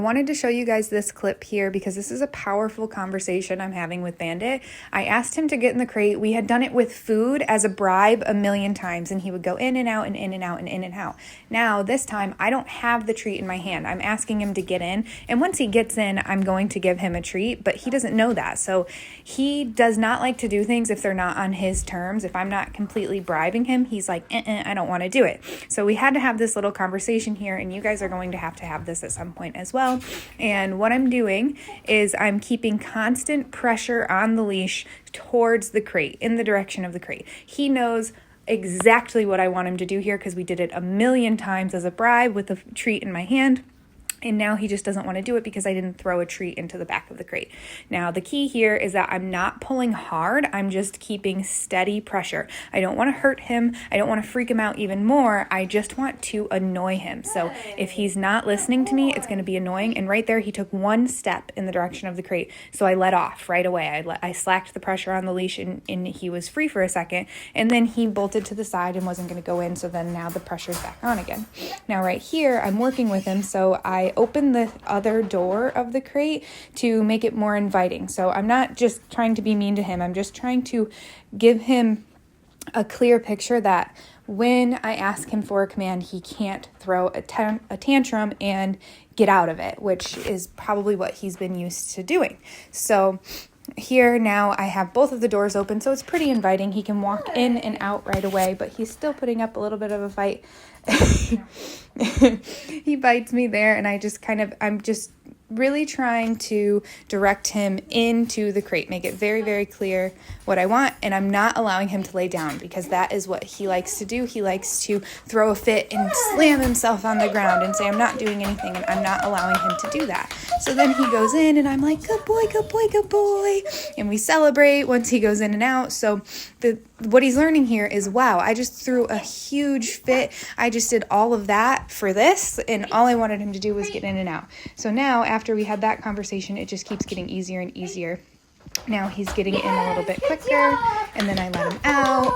wanted to show you guys this clip here because this is a powerful conversation I'm having with Bandit. I asked him to get in the crate. We had done it with food as a bribe a million times, and he would go in and out and in and out and in and out. Now, this time, I don't have the treat in my hand. I'm asking him to get in, and once he gets in, I'm going to give him a treat, but he doesn't know that. So he does not like to do things if they're not on his terms. If I'm not completely bribing him, he's like, I don't want to do it. So we had to have this little conversation here, and you guys are going to have this at some point as well. And what I'm doing is I'm keeping constant pressure on the leash towards the crate, in the direction of the crate. He knows exactly what I want him to do here because we did it a million times as a bribe with a treat in my hand. And now he just doesn't want to do it because I didn't throw a treat into the back of the crate. Now, the key here is that I'm not pulling hard. I'm just keeping steady pressure. I don't want to hurt him. I don't want to freak him out even more. I just want to annoy him. So if he's not listening to me, it's going to be annoying. And right there, he took one step in the direction of the crate. So I let off right away. I slacked the pressure on the leash and he was free for a second. And then he bolted to the side and wasn't going to go in. So then now the pressure's back on again. Now right here, I'm working with him. So I open the other door of the crate to make it more inviting. So I'm not just trying to be mean to him. I'm just trying to give him a clear picture that when I ask him for a command, he can't throw a tantrum and get out of it, which is probably what he's been used to doing. So here now I have both of the doors open, so it's pretty inviting. He can walk in and out right away, but he's still putting up a little bit of a fight. He bites me there, and I'm just really trying to direct him into the crate, make it very, very clear what I want, and I'm not allowing him to lay down because that is what he likes to do. He likes to throw a fit and slam himself on the ground and say, I'm not doing anything, and I'm not allowing him to do that. So then he goes in, and I'm like, good boy, good boy, good boy, and we celebrate once he goes in and out. So what he's learning here is, wow, I just threw a huge fit. I just did all of that for this, and all I wanted him to do was get in and out. So now, after we had that conversation, it just keeps getting easier and easier. Now he's getting in a little bit quicker, and then I let him out,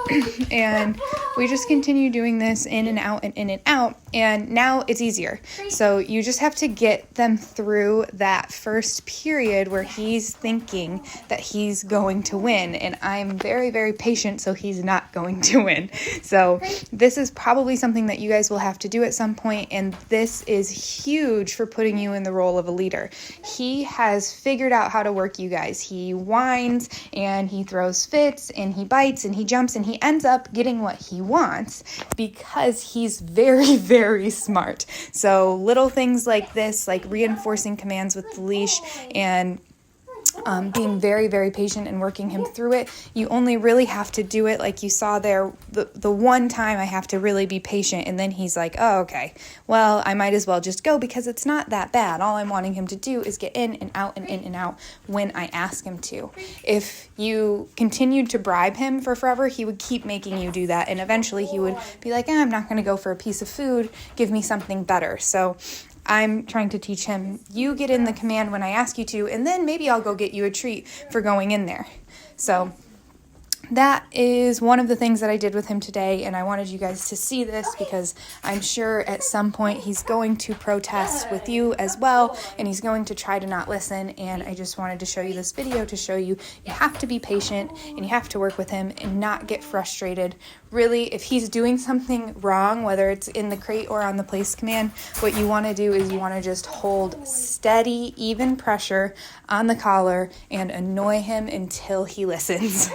and we just continue doing this in and out and in and out, and now it's easier. So you just have to get them through that first period where he's thinking that he's going to win, and I'm very, very patient, so he's not going to win. So this is probably something that you guys will have to do at some point, and this is huge for putting you in the role of a leader. He has figured out how to work you guys. He whines and he throws fits and he bites and he jumps and he ends up getting what he wants because he's very, very smart. So little things like this, like reinforcing commands with the leash and being very, very patient and working him through it. You only really have to do it like you saw there. The one time I have to really be patient, and then he's like, oh, okay, well, I might as well just go because it's not that bad. All I'm wanting him to do is get in and out and in and out when I ask him to. If you continued to bribe him for forever, he would keep making you do that, and eventually he would be like, I'm not going to go for a piece of food. Give me something better. So I'm trying to teach him, you get in the command when I ask you to, and then maybe I'll go get you a treat for going in there. So that is one of the things that I did with him today, and I wanted you guys to see this because I'm sure at some point he's going to protest with you as well, and he's going to try to not listen, and I just wanted to show you this video to show you have to be patient, and you have to work with him and not get frustrated. Really, if he's doing something wrong, whether it's in the crate or on the place command, what you want to do is you want to just hold steady, even pressure on the collar and annoy him until he listens.